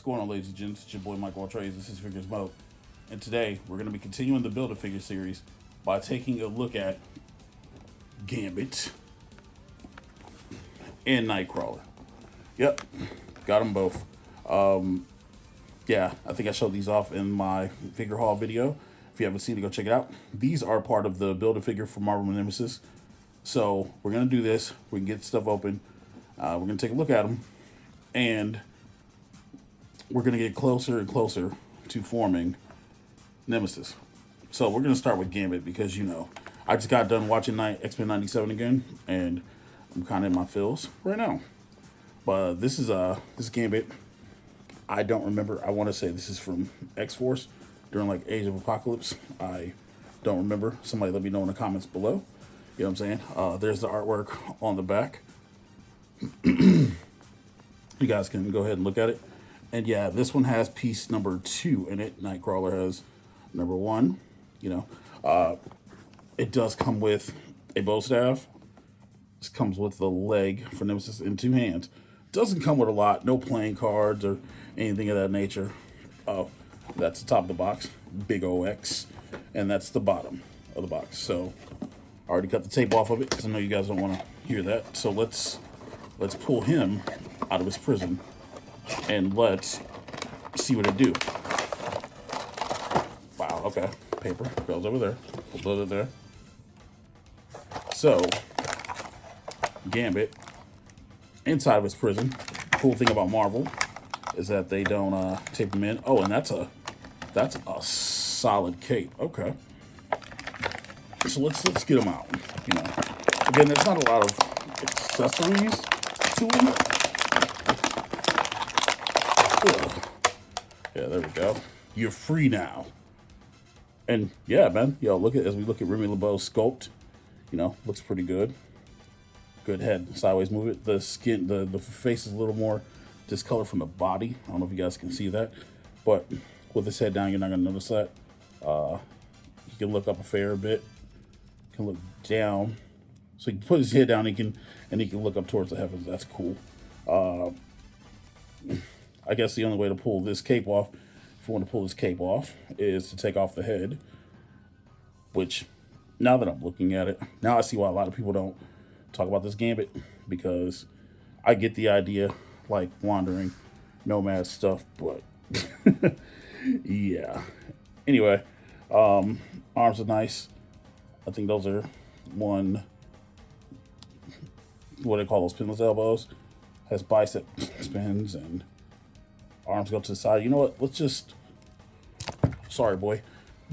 going on, ladies and gents? It's your boy Michael Trades. This is FiguresMOAT. And today we're going to be continuing the Build-A-Figure series by taking a look at Gambit and Nightcrawler. Yep, got them both. Yeah, I think I showed these off in my figure haul video. If you haven't seen it, go check it out. These are part of the Build-A-Figure for Marvel Nemesis. So we're going to do this. We can get stuff open. We're going to take a look at them. And we're going to get closer and closer to forming Nemesis. So we're going to start with Gambit because, you know, I just got done watching X-Men 97 again, and I'm kind of in my feels right now. But this is Gambit. I don't remember. I want to say this is from X-Force during like Age of Apocalypse. I don't remember. Somebody let me know in the comments below. You know what I'm saying? There's the artwork on the back. You guys can go ahead and look at it. And yeah, this one has piece number 2 in it. Nightcrawler has number 1. You know, it does come with a bow staff. This comes with the leg for Nemesis in 2 hands. Doesn't come with a lot. No playing cards or anything of that nature. Oh, that's the top of the box. Big OX. And that's the bottom of the box. So I already cut the tape off of it because I know you guys don't want to hear that. So let's pull him out of his prison. And let's see what it do. Wow, okay. Paper goes over there. We'll put it there. So, Gambit, inside of his prison. Cool thing about Marvel is that they don't tape him in. Oh, and that's a solid cape. Okay. So let's get him out. You know, again, there's not a lot of accessories to him. Yeah, there we go. You're free now. And yeah, man, yo, as we look at Remy LeBeau's sculpt, you know, looks pretty good. Good head, sideways movement. The skin, the face is a little more discolored from the body. I don't know if you guys can see that, but with his head down, you're not gonna notice that. He can look up a fair bit. Can look down, so he can put his head down. He can look up towards the heavens. That's cool. I guess the only way to pull this cape off, if you want to pull this cape off, is to take off the head. Which, now that I'm looking at it, now I see why a lot of people don't talk about this Gambit, because I get the idea, like wandering nomad stuff, but yeah. Anyway, arms are nice. I think those are what do they call those, pinless elbows. Has bicep spins and arms go to the side. You know what? Let's just... Sorry, boy.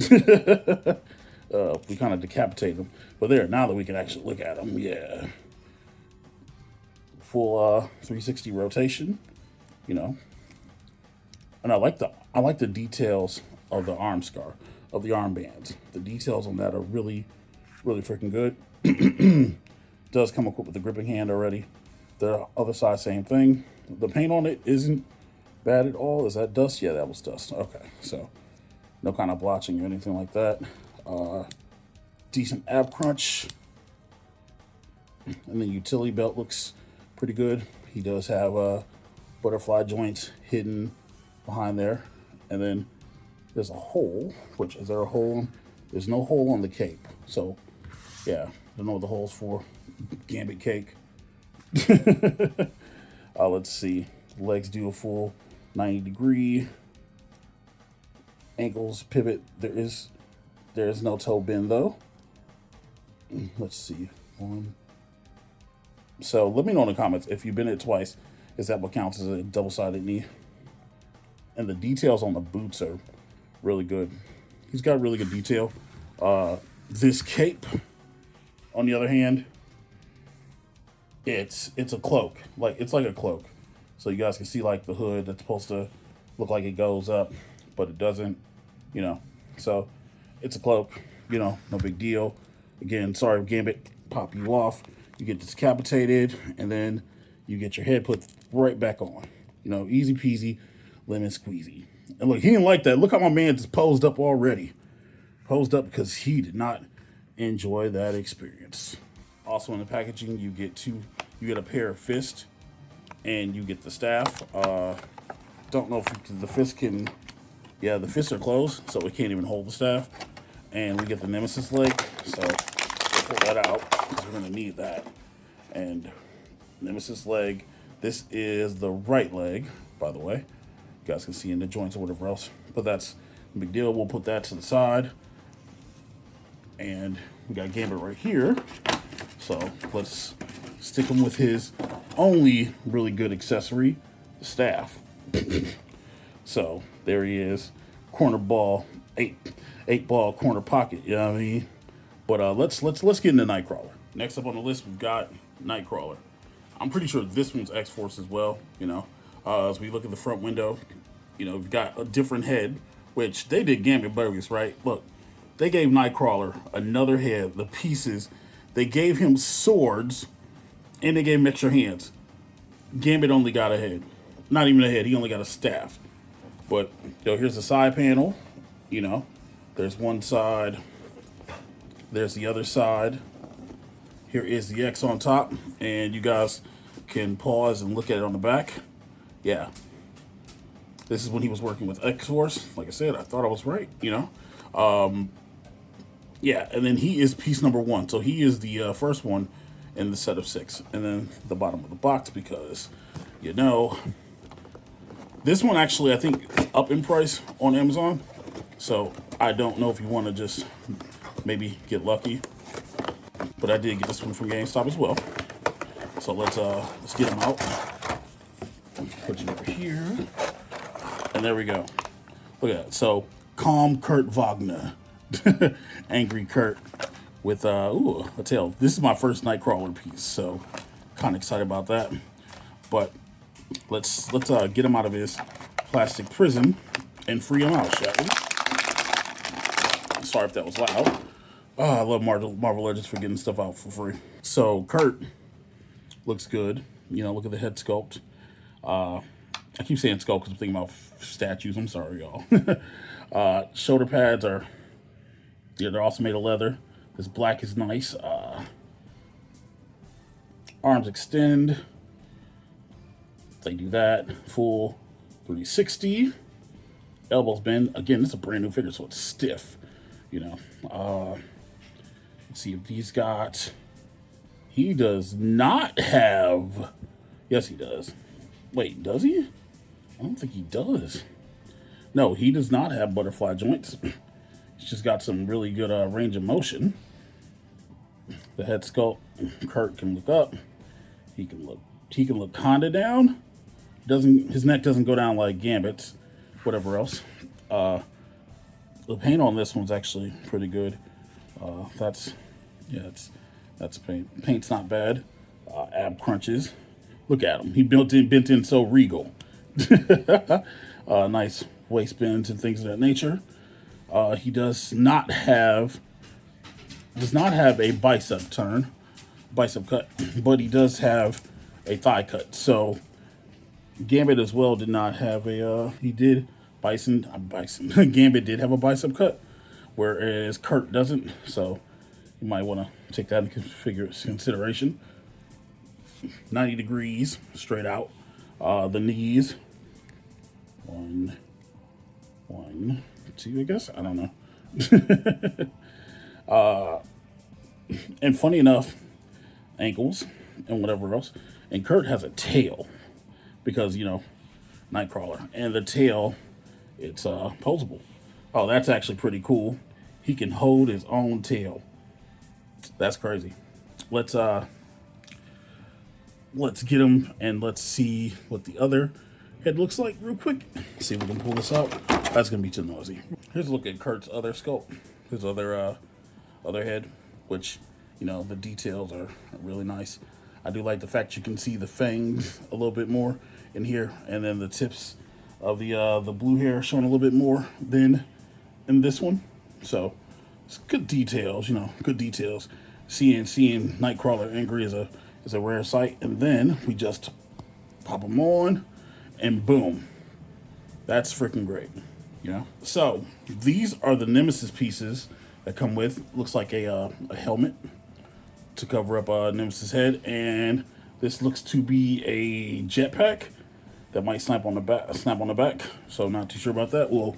We kind of decapitated him. But there, now that we can actually look at him, yeah. Full 360 rotation, you know. And I like the details of the arm scar, of the armbands. The details on that are really, really freaking good. Does come equipped with the gripping hand already. The other side, same thing. The paint on it isn't bad at all. Is that dust? Yeah, that was dust. Okay, so no kind of blotching or anything like that. Decent ab crunch. And the utility belt looks pretty good. He does have butterfly joints hidden behind there. And then there's a hole, which, is there a hole? There's no hole on the cape. So, yeah, I don't know what the hole's for. Gambit cake. Let's see. Legs do a full 90-degree. Ankles pivot. There is no toe bend though. Let's see. So let me know in the comments if you've been it twice. Is that what counts as a double-sided knee? And the details on the boots are really good. He's got really good detail. This cape, on the other hand, it's a cloak. It's like a cloak. So you guys can see like the hood that's supposed to look like it goes up, but it doesn't, you know. So it's a cloak, you know, no big deal. Again, sorry if Gambit pop you off. You get decapitated, and then you get your head put right back on. You know, easy peasy, lemon squeezy. And look, he didn't like that. Look how my man just posed up already. Posed up because he did not enjoy that experience. Also in the packaging, you get a pair of fists, and you get the staff. don't know if the fist can. Yeah, the fists are closed, so we can't even hold the staff. And we get the Nemesis leg, so we'll pull that out because we're gonna need that. And Nemesis leg. This is the right leg, by the way. You guys can see in the joints or whatever else, but that's no big deal. We'll put that to the side. And we got Gambit right here. So let's stick him with his only really good accessory, the staff. So there he is, corner ball, eight ball corner pocket. You know what I mean? But let's get into Nightcrawler. Next up on the list, we've got Nightcrawler. I'm pretty sure this one's X-Force as well. You know, as we look at the front window, you know, we've got a different head, which they did Gambit bogus, right? Look, they gave Nightcrawler another head, the pieces. They gave him swords, and they gave him extra hands. Gambit only got a head. Not even a head, he only got a staff. But, yo, here's the side panel. You know, there's one side. There's the other side. Here is the X on top. And you guys can pause and look at it on the back. Yeah. This is when he was working with X-Force. Like I said, I thought I was right, you know. Yeah, and then he is piece number 1. So he is the first one in the set of 6. And then the bottom of the box because, you know, this one actually I think is up in price on Amazon. So I don't know if you want to just maybe get lucky. But I did get this one from GameStop as well. So let's get him out. Put you over here. And there we go. Look at that. So calm Kurt Wagner. Angry Kurt with a tail. This is my first Nightcrawler piece, so kind of excited about that. But let's get him out of his plastic prison and free him out, shall we? Sorry if that was loud. Oh, I love Marvel Legends for getting stuff out for free. So Kurt looks good. You know, look at the head sculpt. I keep saying sculpt because I'm thinking about statues. I'm sorry, y'all. Shoulder pads are. Yeah, they're also made of leather. This black is nice. Arms extend. They do that. Full 360. Elbows bend. Again, this is a brand new figure, so it's stiff. You know. Let's see if these got. He does not have. Yes, he does. Wait, does he? I don't think he does. No, he does not have butterfly joints. He's just got some really good range of motion. The head sculpt, Kurt can look up. He can look kinda down. His neck doesn't go down like Gambit's, whatever else. The paint on this one's actually pretty good. That's paint. Paint's not bad. Ab crunches. Look at him. He bent in so regal. Nice waist bends and things of that nature. He does not have a bicep cut, but he does have a thigh cut. So Gambit as well did not have a. He did bison. Gambit did have a bicep cut, whereas Kurt doesn't. So you might want to take that into consideration. 90 degrees straight out. The knees. One, two, I guess. I don't know. And funny enough, ankles and whatever else. And Kurt has a tail because, you know, Nightcrawler. And the tail, it's posable. Oh, that's actually pretty cool. He can hold his own tail. That's crazy. Let's get him and let's see what the other head looks like real quick. See if we can pull this out. That's gonna be too noisy. Here's a look at Kurt's other sculpt, his other head, which, you know, the details are really nice. I do like the fact you can see the fangs a little bit more in here, and then the tips of the blue hair showing a little bit more than in this one. So it's good details, you know, good details. Seeing Nightcrawler angry is a rare sight, and then we just pop them on, and boom, that's freaking great, you know. So these are the Nemesis pieces that come with. Looks like a helmet to cover up Nemesis head, and this looks to be a jetpack. that might snap on the back. So not too sure about that. We'll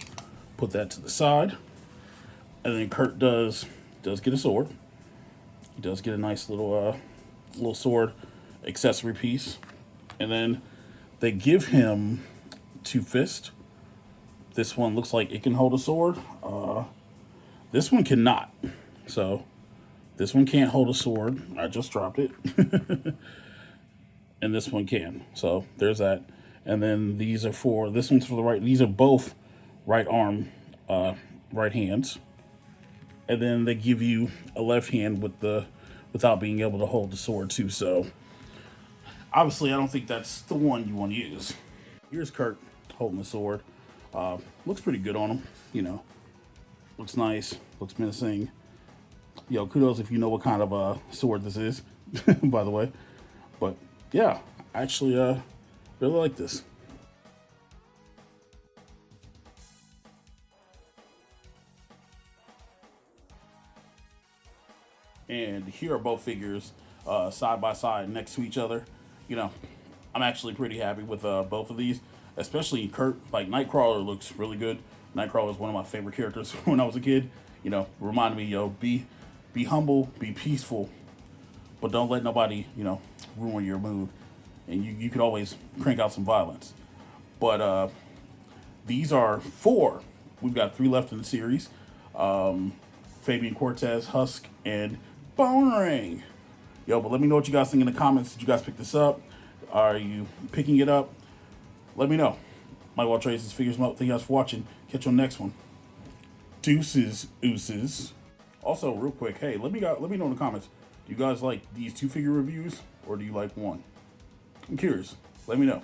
put that to the side. And then Kurt does get a sword. He does get a nice little sword accessory piece. And then they give him 2 fists. This one looks like it can hold a sword. This one cannot. So this one can't hold a sword. I just dropped it. And this one can. So there's that. And then this one's for the right. These are both right arm, right hands. And then they give you a left hand without being able to hold the sword too. So obviously, I don't think that's the one you want to use. Here's Kurt holding the sword. Looks pretty good on him. You know, looks nice. Looks menacing. Yo, kudos if you know what kind of sword this is. By the way, but yeah, I actually really like this. And here are both figures side by side next to each other. You know, I'm actually pretty happy with both of these, especially Kurt. Like, Nightcrawler looks really good. Nightcrawler is one of my favorite characters when I was a kid. You know, reminded me, yo, be humble, be peaceful, but don't let nobody, you know, ruin your mood. And you could always crank out some violence. But these are 4. We've got 3 left in the series. Fabian Cortez, Husk, and Bone Ring. Yo, but let me know what you guys think in the comments. Did you guys pick this up? Are you picking it up? Let me know. Mike Wall Trades, FiguresMOAT. Thank you guys for watching. Catch you on the next one. Deuces, ooses. Also, real quick, hey, let me know in the comments. Do you guys like these 2 figure reviews, or do you like one? I'm curious. Let me know.